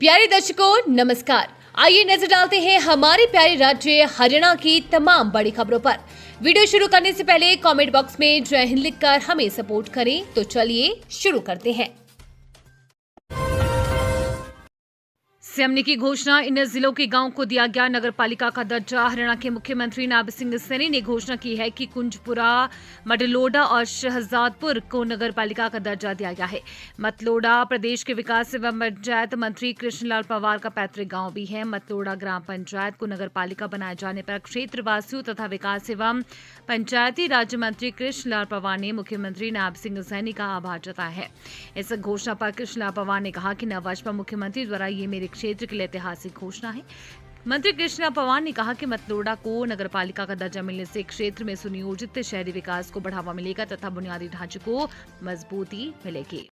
प्यारे दर्शकों नमस्कार। आइए नजर डालते हैं हमारे प्यारे राज्य हरियाणा की तमाम बड़ी खबरों पर। वीडियो शुरू करने से पहले कमेंट बॉक्स में जय हिंद लिखकर हमें सपोर्ट करें। तो चलिए शुरू करते हैं। सीएम ने की घोषणा, इन जिलों के गांव को दिया गया नगर पालिका का दर्जा। हरियाणा के मुख्यमंत्री नायब सिंह सैनी ने घोषणा की है कि कुंजपुरा, मडलोडा और शहजादपुर को नगर पालिका का दर्जा दिया गया है। मतलोडा प्रदेश के विकास एवं पंचायत मंत्री कृष्णलाल पंवार का पैतृक गांव भी है। मतलोडा ग्राम पंचायत को नगर पालिका बनाए जाने पर क्षेत्रवासियों तथा विकास एवं पंचायती राज्य मंत्री कृष्णलाल पंवार ने मुख्यमंत्री नायब सिंह सैनी का आभार जताया है। इस घोषणा पर कृष्णलाल पंवार ने कहा कि नववर्ष पर मुख्यमंत्री द्वारा ये मेरे क्षेत्र के लिए ऐतिहासिक घोषणा है। मंत्री कृष्णा पंवार ने कहा कि मतलोडा को नगरपालिका का दर्जा मिलने से क्षेत्र में सुनियोजित शहरी विकास को बढ़ावा मिलेगा तथा बुनियादी ढांचे को मजबूती मिलेगी।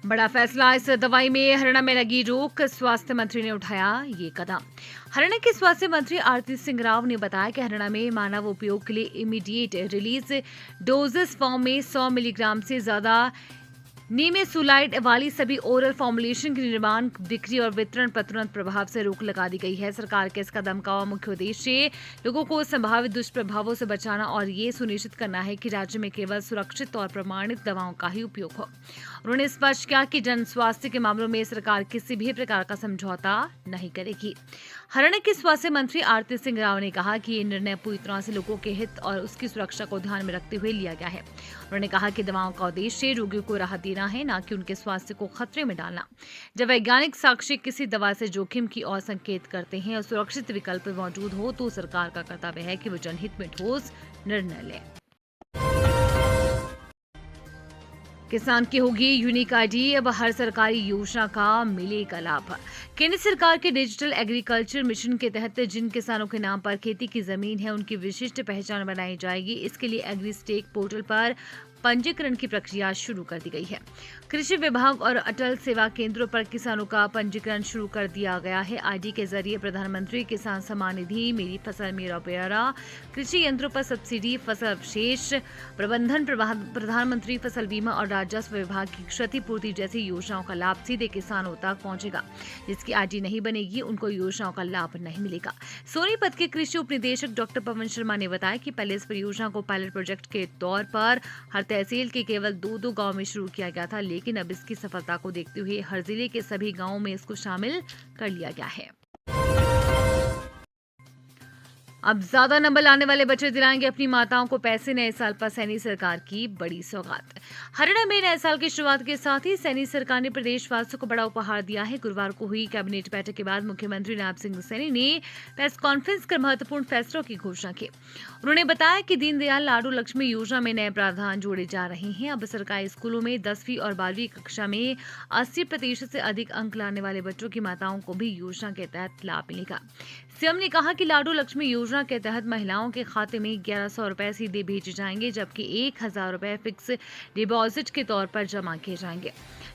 बड़ा फैसला, इस दवाई में हरियाणा में लगी रोक, स्वास्थ्य मंत्री ने उठाया ये कदम। हरियाणा के स्वास्थ्य मंत्री आरती सिंह राव ने बताया कि हरियाणा में मानव उपयोग के लिए इमीडिएट रिलीज डोजेस फॉर्म में 100 मिलीग्राम से ज्यादा नीमेसुलाइड वाली सभी ओरल फॉर्मुलेशन के निर्माण, बिक्री और वितरण पर तुरंत प्रभाव से रोक लगा दी गई है। सरकार के इस कदम का मुख्य उद्देश्य लोगों को संभावित दुष्प्रभावों से बचाना और ये सुनिश्चित करना है कि राज्य में केवल सुरक्षित और प्रमाणित दवाओं का ही उपयोग हो। उन्होंने स्पष्ट किया कि जन स्वास्थ्य के मामलों में सरकार किसी भी प्रकार का समझौता नहीं करेगी। हरियाणा के स्वास्थ्य मंत्री आरती सिंह राव ने कहा कि ये निर्णय पूरी तरह से लोगों के हित और उसकी सुरक्षा को ध्यान में रखते हुए लिया गया है। उन्होंने कहा कि दवाओं का उद्देश्य रोगियों को राहत देना है, न कि उनके स्वास्थ्य को खतरे में डालना। जब वैज्ञानिक साक्ष्य किसी दवा से जोखिम की ओर संकेत करते हैं और सुरक्षित विकल्प मौजूद हो तो सरकार का कर्तव्य है कि वो जनहित में ठोस निर्णय ले। किसान की होगी यूनिक आईडी, अब हर सरकारी योजना का मिलेगा लाभ। केंद्र सरकार के डिजिटल एग्रीकल्चर मिशन के तहत जिन किसानों के नाम पर खेती की जमीन है उनकी विशिष्ट पहचान बनाई जाएगी। इसके लिए एग्रीस्टेक पोर्टल पर पंजीकरण की प्रक्रिया शुरू कर दी गई है। कृषि विभाग और अटल सेवा केंद्रों पर किसानों का पंजीकरण शुरू कर दिया गया है। आईडी के जरिए प्रधानमंत्री किसान सम्मान निधि, मेरी फसल मेरा ब्यौरा, कृषि यंत्रों पर सब्सिडी, फसल अवशेष प्रबंधन, प्रधानमंत्री फसल बीमा और राजस्व विभाग की क्षतिपूर्ति जैसी योजनाओं का लाभ सीधे किसानों तक पहुंचेगा। जिसकी आईडी नहीं बनेगी उनको योजनाओं का लाभ नहीं मिलेगा। सोनीपत के कृषि उप निदेशक डॉक्टर पवन शर्मा ने बताया कि पहले इस परियोजना को पायलट प्रोजेक्ट के तौर पर हर तहसील के केवल 2-2 गांव में शुरू किया गया था, लेकिन अब इसकी सफलता को देखते हुए हर जिले के सभी गांवों में इसको शामिल कर लिया गया है। अब ज्यादा नंबर लाने वाले बच्चे दिलाएंगे अपनी माताओं को पैसे, नए साल पर सैनी सरकार की बड़ी सौगात। हरियाणा में नए साल की शुरुआत के साथ ही सैनी सरकार ने प्रदेशवासियों को बड़ा उपहार दिया है। गुरुवार को हुई कैबिनेट बैठक के बाद मुख्यमंत्री नायब सिंह सैनी ने प्रेस कॉन्फ्रेंस कर महत्वपूर्ण फैसलों की घोषणा की। उन्होंने बताया कि दीनदयाल लाडू लक्ष्मी योजना में नए प्रावधान जोड़े जा रहे हैं। अब सरकारी स्कूलों में 10वीं और 12वीं कक्षा में 80% से अधिक अंक लाने वाले बच्चों की माताओं को भी योजना के तहत लाभ मिलेगा। सीएम ने कहा कि लाडू लक्ष्मी योजना के तहत महिलाओं के खाते में 1100 रुपए सीधे भेजे जाएंगे, जबकि 1000 रुपए फिक्स डिपॉजिट के तौर पर जमा किए जाएंगे,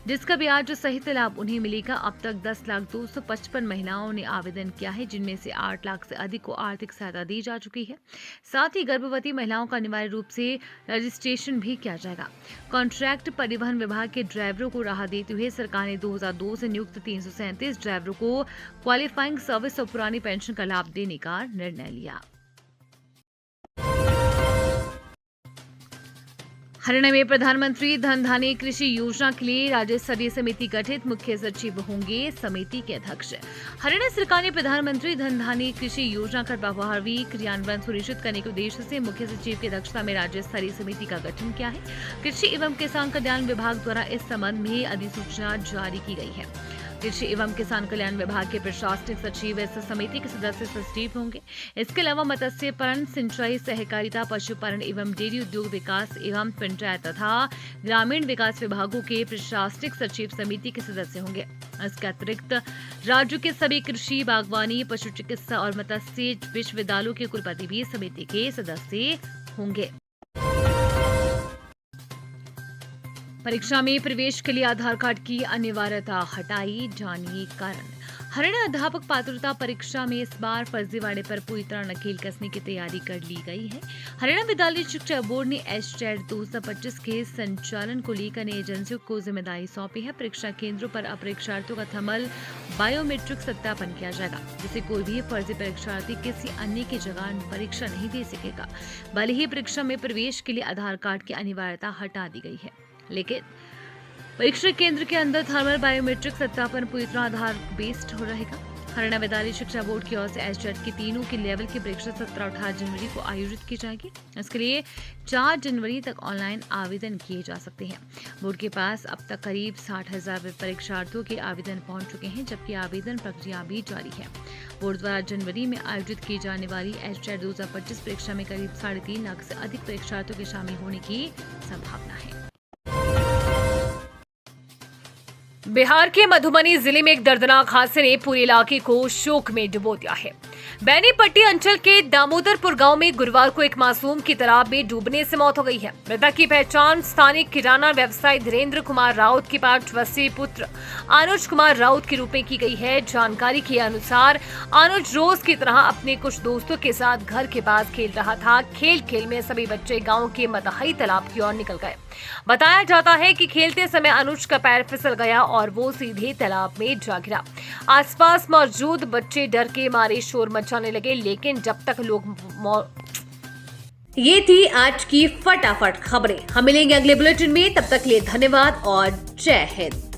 जिसका ब्याज सहित लाभ उन्हें मिलेगा। अब तक 10,255 महिलाओं ने आवेदन किया है, जिनमें से 8 लाख से अधिक को आर्थिक सहायता दी जा चुकी है। साथ ही गर्भवती महिलाओं का अनिवार्य रूप से रजिस्ट्रेशन भी किया जाएगा। कॉन्ट्रैक्ट परिवहन विभाग के ड्राइवरों को राहत देते हुए सरकार ने 2002 से नियुक्त 337 ड्राइवरों को क्वालिफाइंग सर्विस और पुरानी पेंशन का लाभ देने का निर्णय लिया। हरियाणा में प्रधानमंत्री धन धान्य कृषि योजना के लिए राज्य स्तरीय समिति गठित, मुख्य सचिव होंगे समिति के अध्यक्ष। हरियाणा सरकार ने प्रधानमंत्री धन धान्य कृषि योजना का प्रभावी क्रियान्वयन सुनिश्चित करने के उद्देश्य से मुख्य सचिव की अध्यक्षता में राज्य स्तरीय समिति का गठन किया है। कृषि एवं किसान कल्याण विभाग द्वारा इस संबंध में अधिसूचना जारी की गई है। कृषि एवं किसान कल्याण विभाग के प्रशासनिक सचिव इस समिति के सदस्य सचिव होंगे। इसके अलावा मत्स्य पालन, सिंचाई, सहकारिता, पशुपालन एवं डेयरी उद्योग विकास एवं पंचायत तथा ग्रामीण विकास विभागों के प्रशासनिक सचिव समिति के सदस्य होंगे। इसके अतिरिक्त राज्य के सभी कृषि, बागवानी, पशु चिकित्सा और मत्स्य विश्वविद्यालयों के कुलपति भी समिति के सदस्य होंगे। परीक्षा में प्रवेश के लिए आधार कार्ड की अनिवार्यता हटाई, जानिए कारण। हरियाणा अध्यापक पात्रता परीक्षा में इस बार फर्जीवाड़े पर पूरी तरह नकेल कसने की तैयारी कर ली गई है। हरियाणा विद्यालय शिक्षा बोर्ड ने एचटेट 2025 के संचालन को लेकर नई एजेंसियों को जिम्मेदारी सौंपी है। परीक्षा केंद्रों पर अब परीक्षार्थियों का थर्मल बायोमेट्रिक सत्यापन किया जाएगा, जिससे कोई भी फर्जी परीक्षार्थी किसी अन्य की जगह परीक्षा नहीं दे सकेगा। भले ही परीक्षा में प्रवेश के लिए आधार कार्ड की अनिवार्यता हटा दी गई है, लेकिन परीक्षा केंद्र के अंदर थर्मल बायोमेट्रिक सत्यापन पूरी तरह आधार बेस्ड हो रहेगा। हरियाणा विद्यालय शिक्षा बोर्ड की ओर से एचटेट की तीनों की लेवल की परीक्षा 17-18 जनवरी को आयोजित की जाएगी। इसके लिए 4 जनवरी तक ऑनलाइन आवेदन किए जा सकते हैं। बोर्ड के पास अब तक करीब 60,000 परीक्षार्थियों के आवेदन पहुंच चुके हैं, जबकि आवेदन प्रक्रिया भी जारी है। बोर्ड द्वारा जनवरी में आयोजित की जाने वाली एचटेट 2025 परीक्षा में करीब 3.5 लाख से अधिक परीक्षार्थियों के शामिल होने की संभावना है। बिहार के मधुबनी जिले में एक दर्दनाक हादसे ने पूरे इलाके को शोक में डुबो दिया है। बैनीपट्टी अंचल के दामोदरपुर गांव में गुरुवार को एक मासूम की तालाब में डूबने से मौत हो गई है। मृतक की पहचान स्थानीय किराना व्यवसायी धीरेन्द्र कुमार राउत के 5 वर्षीय पुत्र अनुज कुमार राउत के रूप में की गई है। जानकारी के अनुसार अनुज रोज की तरह अपने कुछ दोस्तों के साथ घर के पास खेल रहा था। खेल में सभी बच्चे गाँव के मतहाई तालाब की ओर निकल गए। बताया जाता है कि खेलते समय अनुज का पैर फिसल गया और वो सीधे तालाब में जा गिरा। आसपास मौजूद बच्चे डर के मारे शोर मचाने लगे, लेकिन जब तक लोग ये थी आज की फटाफट खबरें। हम मिलेंगे अगले बुलेटिन में, तब तक के लिए धन्यवाद और जय हिंद।